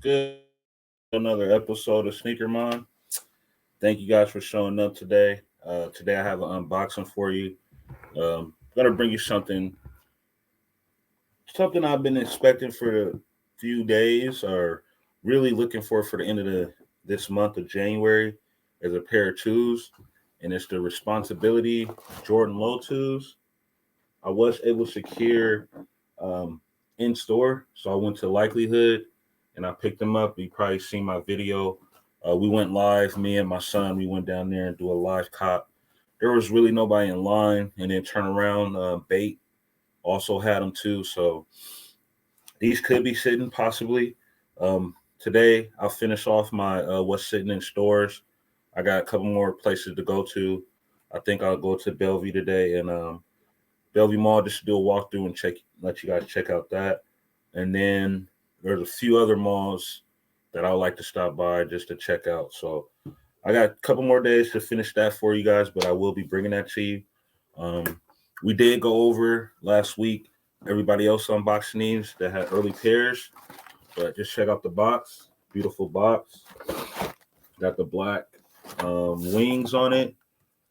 good? Another episode of Sneaker Mon. Thank you guys for showing up today. Today I have an unboxing for you. Gonna bring you something I've been expecting for a few days, or really looking for the end of this month of January, as a pair of shoes, and it's the Responsibility Jordan Low shoes. I was able to secure um, in store, so I went to Likelihood and I picked them up. You probably seen my video. We went live. Me and my son. We went down there and do a live cop. There was really nobody in line, and then turn around. Bait also had them too. So these could be sitting possibly. Today I'll finish off my what's sitting in stores. I got a couple more places to go to. I think I'll go to Bellevue today and Bellevue Mall just to do a walkthrough and let you guys check out that. And then there's a few other malls that I would like to stop by just to check out. So I got a couple more days to finish that for you guys, but I will be bringing that to you. We did go over last week everybody else unboxing these that had early pairs, but just check out the box. Beautiful box. Got the black wings on it,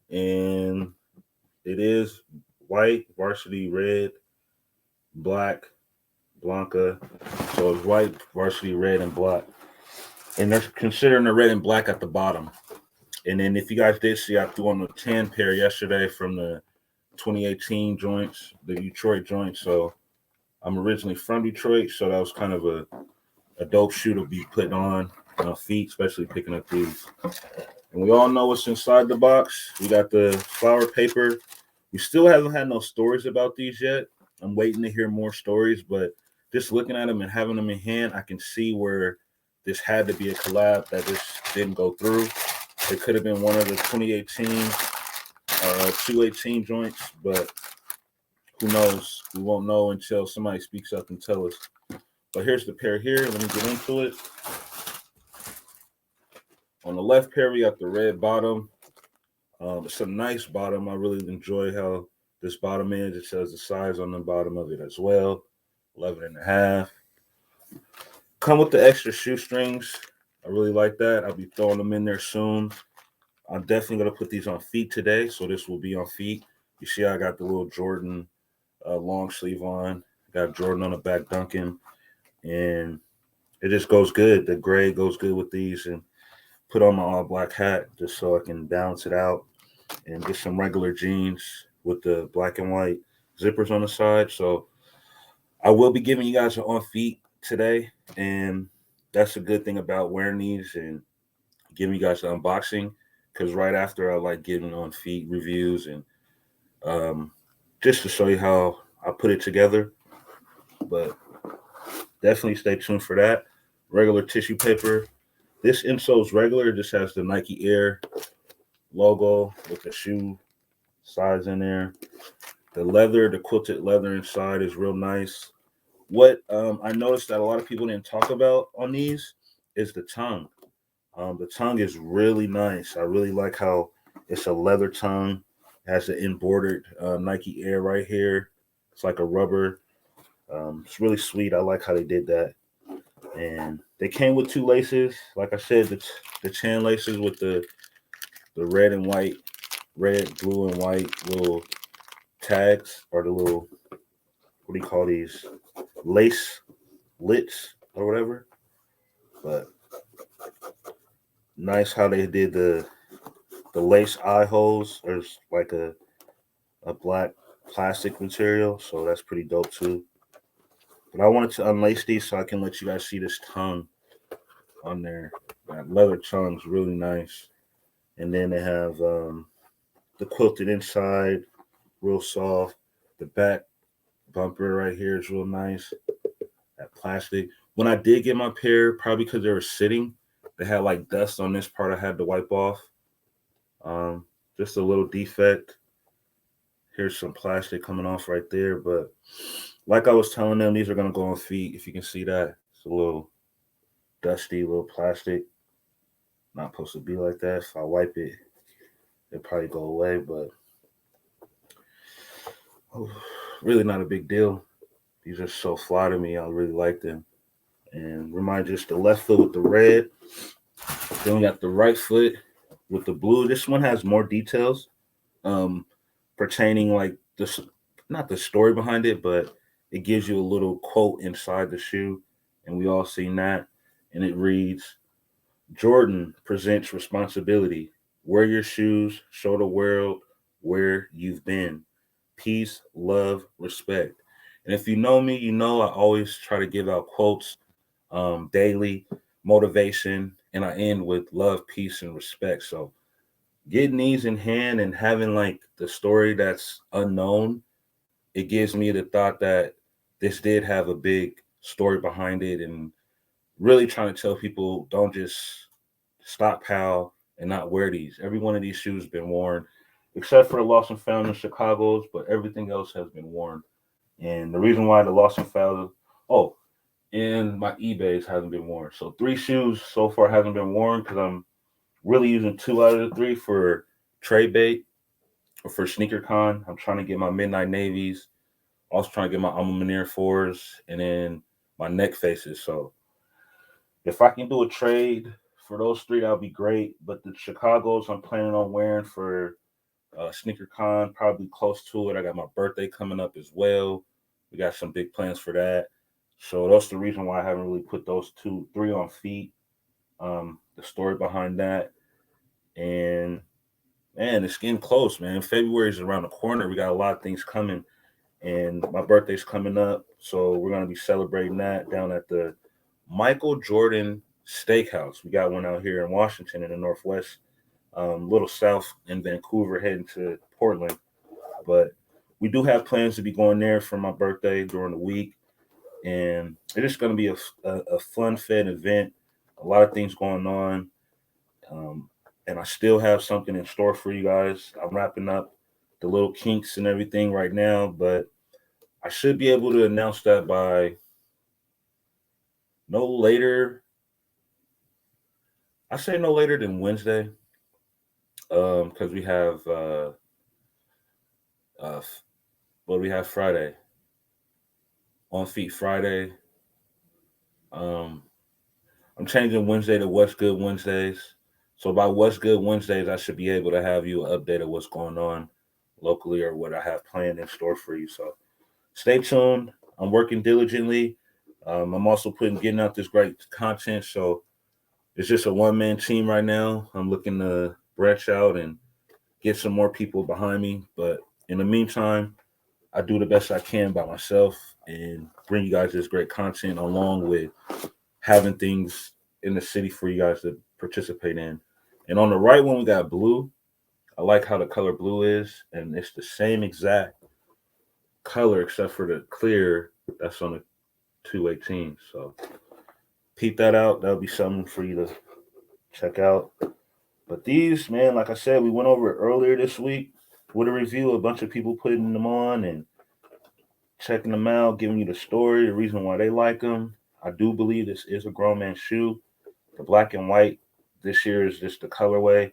and it is white, varsity red, black, Blanca. So it's white, varsity red, and black. And they're considering the red and black at the bottom. And then if you guys did see, I threw on the tan pair yesterday from the 2018 joints, the Detroit joints. So I'm originally from Detroit, so that was kind of a dope shoe to be putting on feet, especially picking up these. And we all know what's inside the box. We got the flower paper. We still haven't had no stories about these yet. I'm waiting to hear more stories, but just looking at them and having them in hand, I can see where this had to be a collab that just didn't go through. It could have been one of the 2018, 218 joints, but who knows? We won't know until somebody speaks up and tell us. But here's the pair here. Let me get into it. On the left pair, we got the red bottom. It's a nice bottom. I really enjoy how this bottom is. It says the size on the bottom of it as well. 11 and a half. Come with the extra shoestrings. I really like that. I'll be throwing them in there soon. I'm definitely going to put these on feet today, so this will be on feet. You see I got the little Jordan long sleeve on. Got Jordan on the back Duncan, and it just goes good. The gray goes good with these, and put on my all black hat just so I can balance it out, and get some regular jeans with the black and white zippers on the side. So I will be giving you guys an on feet today, and that's a good thing about wearing these and giving you guys the unboxing, because right after I like giving on feet reviews and just to show you how I put it together. But definitely stay tuned for that. Regular tissue paper. This insole is regular. It just has the Nike Air logo with the shoe size in there. The leather, the quilted leather inside is real nice. What I noticed that a lot of people didn't talk about on these is the tongue. The tongue is really nice. I really like how it's a leather tongue. It has the embroidered Nike Air right here. It's like a rubber. It's really sweet. I like how they did that. And they came with two laces. Like I said, the tan laces with the red and white, red, blue, and white little tags, or the little, what do you call these? Lace lits or whatever. But nice how they did the lace eye holes. There's like a black plastic material, so that's pretty dope too. But I wanted to unlace these so I can let you guys see this tongue on there. That leather tongue's really nice. And then they have the quilted inside, real soft. The back bumper right here is real nice. That plastic. When I did get my pair, probably because they were sitting, they had like dust on this part I had to wipe off. Just a little defect. Here's some plastic coming off right there. But like I was telling them, these are going to go on feet. If you can see that, it's a little dusty, little plastic. Not supposed to be like that. If I wipe it, it'll probably go away. But really not a big deal. These are so fly to me. I really like them. And remind just the left foot with the red. Then we got the right foot with the blue. This one has more details um, pertaining like this, not the story behind it, but it gives you a little quote inside the shoe, and we all seen that. And it reads, "Jordan presents responsibility. Wear your shoes, show the world where you've been. Peace, love, respect." And if you know me, you know I always try to give out quotes daily, motivation, and I end with love, peace, and respect. So getting these in hand and having like the story that's unknown, it gives me the thought that this did have a big story behind it, and really trying to tell people don't just stockpile and not wear these. Every one of these shoes has been worn, except for the lost and found in Chicago's, but everything else has been worn. And the reason why the lost and found, oh, and my eBay's hasn't been worn. So three shoes so far hasn't been worn because I'm really using two out of the three for trade bait or for sneaker con. I'm trying to get my midnight navies, also trying to get my alma mater fours, and then my neck faces. So if I can do a trade for those three, that would be great. But the Chicago's I'm planning on wearing for sneaker con, probably close to it. I got my birthday coming up as well. We got some big plans for that. So that's the reason why I haven't really put those three on feet. The story behind that. And man, it's getting close, man. February is around the corner. We got a lot of things coming, and my birthday's coming up, so we're gonna be celebrating that down at the Michael Jordan Steakhouse. We got one out here in Washington in the Northwest, little south in Vancouver, heading to Portland. But we do have plans to be going there for my birthday during the week, and it's just gonna be a fun-fed event. A lot of things going on. Um, and I still have something in store for you guys. I'm wrapping up the little kinks and everything right now, but I should be able to announce that by no later. I say no later than Wednesday, because we have uh, what do we have Friday on feet Friday. Um, I'm changing Wednesday to What's Good Wednesdays. So by What's Good Wednesdays, I should be able to have you an update of what's going on locally or what I have planned in store for you. So stay tuned. I'm working diligently. I'm also getting out this great content. So it's just a one-man team right now. I'm looking to branch out and get some more people behind me. But in the meantime, I do the best I can by myself and bring you guys this great content along with having things in the city for you guys to participate in. And on the right one, we got blue. I like how the color blue is, and it's the same exact color except for the clear that's on the 218. So peep that out. That'll be something for you to check out. But these, man, like I said, we went over it earlier this week with a review. A bunch of people putting them on and checking them out, giving you the story, the reason why they like them. I do believe this is a grown man shoe. The black and white this year is just the colorway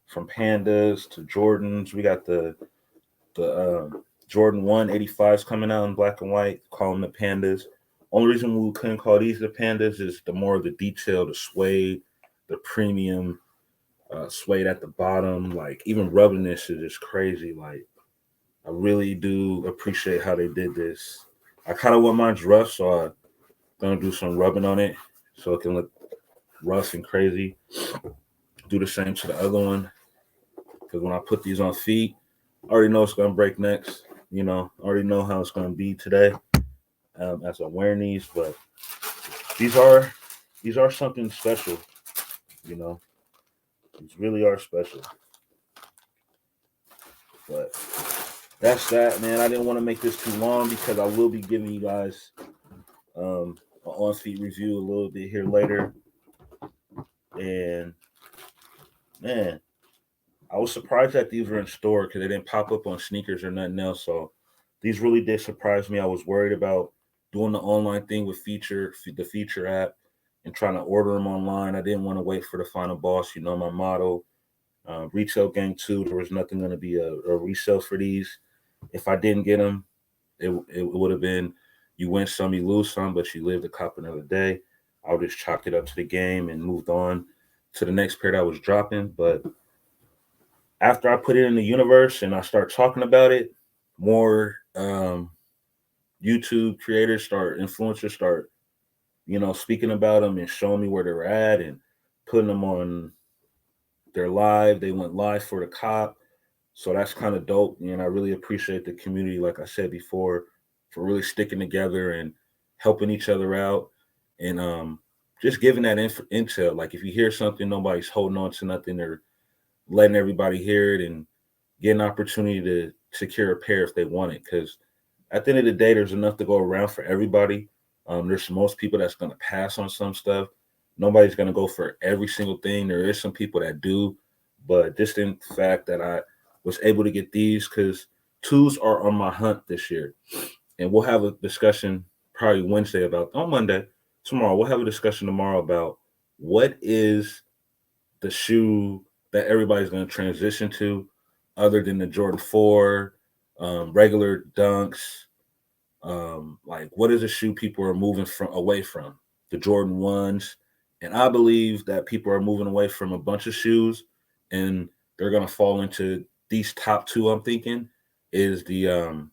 from Pandas to Jordans. We got the Jordan 185s coming out in black and white, call them the Pandas. Only reason we couldn't call these the Pandas is the more of the detail, the suede, the premium suede at the bottom. Like even rubbing this shit is crazy. Like I really do appreciate how they did this. I kind of want mine's rough, so I'm gonna do some rubbing on it so it can look rough and crazy. Do the same to the other one because when I put these on feet, I already know it's gonna break next. You know, I already know how it's gonna be today as I'm wearing these. But these are something special. You know, these really are special. But that's that, man. I didn't want to make this too long because I will be giving you guys an on feet review a little bit here later. And man, I was surprised that these were in store because they didn't pop up on sneakers or nothing else. So these really did surprise me. I was worried about doing the online thing with the feature app and trying to order them online. I didn't want to wait for the final boss. You know, my motto, retail gang too. There was nothing going to be a resale for these. If I didn't get them, it would have been you win some, you lose some, but you live to cop another day. I'll just chalk it up to the game and moved on to the next pair that was dropping. But after I put it in the universe and I start talking about it, more YouTube creators start, influencers start, speaking about them and showing me where they're at and putting them on their live. They went live for the cop. So that's kind of dope. And I really appreciate the community, like I said before, for really sticking together and helping each other out and just giving that intel. Like if you hear something, nobody's holding on to nothing. They're letting everybody hear it and get an opportunity to secure a pair if they want it. Because at the end of the day, there's enough to go around for everybody. There's most people that's going to pass on some stuff. Nobody's going to go for every single thing. There is some people that do, but just in fact that I was able to get these because twos are on my hunt this year, and we'll have a discussion probably Wednesday about on Monday tomorrow. We'll have a discussion tomorrow about what is the shoe that everybody's going to transition to, other than the Jordan 4, regular Dunks. Like what is a shoe people are moving from away from? The Jordan 1s. And I believe that people are moving away from a bunch of shoes and they're going to fall into these top two. I'm thinking is the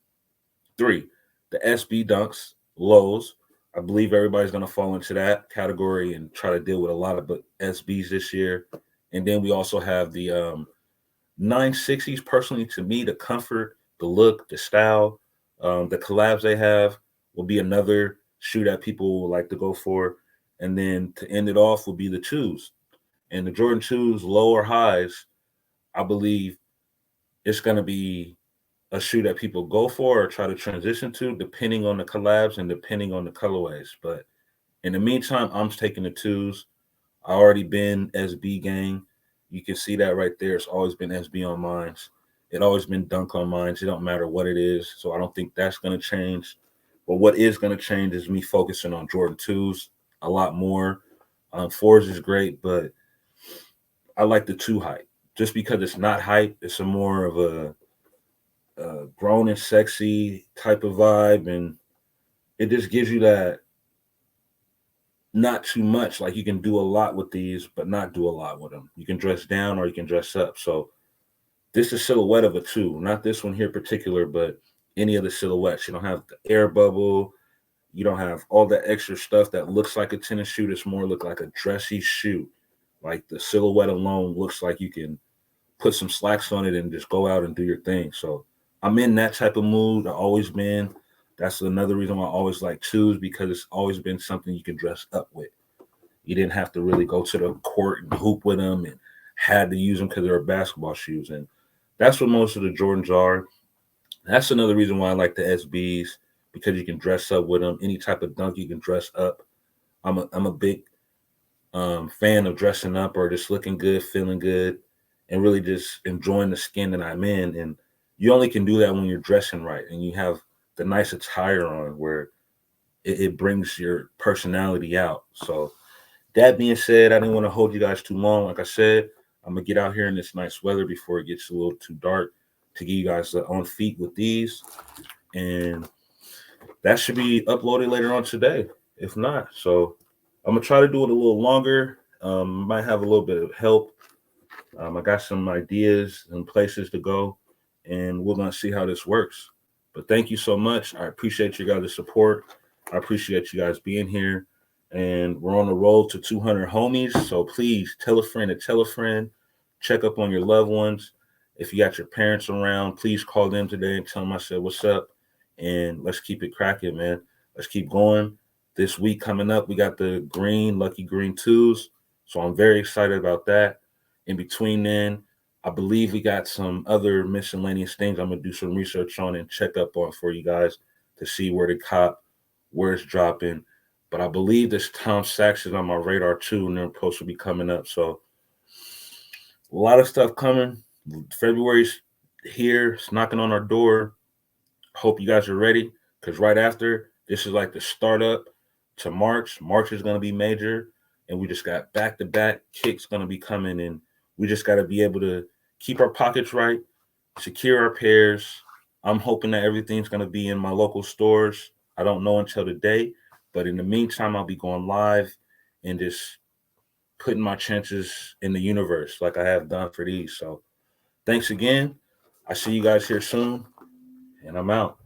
three, the SB Dunks, lows. I believe everybody's going to fall into that category and try to deal with a lot of SBs this year. And then we also have the 960s. Personally, to me, the comfort, the look, the style, the collabs they have will be another shoe that people will like to go for. And then to end it off will be the twos. And the Jordan 2s, low or highs, I believe it's going to be a shoe that people go for or try to transition to, depending on the collabs and depending on the colorways. But in the meantime, I'm taking the twos. I already been SB gang. You can see that right there. It's always been SB on mine. It always been Dunk on mine. It don't matter what it is. So I don't think that's going to change. But what is going to change is me focusing on Jordan 2s a lot more. 4s is great, but I like the 2 hype. Just because it's not hype, it's a more of a grown and sexy type of vibe. And it just gives you that not too much. Like you can do a lot with these, but not do a lot with them. You can dress down or you can dress up. So this is silhouette of a 2, not this one here particular, but any of the silhouettes. You don't have the air bubble. You don't have all that extra stuff that looks like a tennis shoe. It's more look like a dressy shoe. Like the silhouette alone looks like you can put some slacks on it and just go out and do your thing. So I'm in that type of mood. I've always been. That's another reason why I always like 2s, because it's always been something you can dress up with. You didn't have to really go to the court and hoop with them and had to use them because they were basketball shoes. And that's what most of the Jordans are. That's another reason why I like the SBs, because you can dress up with them. Any type of dunk you can dress up. I'm a big fan of dressing up or just looking good, feeling good, and really just enjoying the skin that I'm in. And you only can do that when you're dressing right and you have the nice attire on where it brings your personality out. So that being said, I didn't want to hold you guys too long. Like I said, I'm going to get out here in this nice weather before it gets a little too dark to give you guys on feet with these. And that should be uploaded later on today, if not. So I'm going to try to do it a little longer. Might have a little bit of help. I got some ideas and places to go, and we're going to see how this works. But thank you so much. I appreciate you guys' support. I appreciate you guys being here. And we're on the road to 200 homies. So please tell a friend to tell a friend. Check up on your loved ones. If you got your parents around, please call them today and tell them I said, what's up? And let's keep it cracking, man. Let's keep going. This week coming up, we got the Lucky Green 2s. So I'm very excited about that. In between then, I believe we got some other miscellaneous things I'm going to do some research on and check up on for you guys to see where to cop, where it's dropping. But I believe this Tom Sachs is on my radar too, and their post will be coming up. So a lot of stuff coming. February's here. It's knocking on our door. Hope you guys are ready, because right after, this is like the startup to March. March is going to be major, and we just got back-to-back kicks going to be coming, and we just got to be able to keep our pockets right, secure our pairs. I'm hoping that everything's going to be in my local stores. I don't know until today, but in the meantime, I'll be going live and just putting my chances in the universe like I have done for these. So thanks again. I see you guys here soon, and I'm out.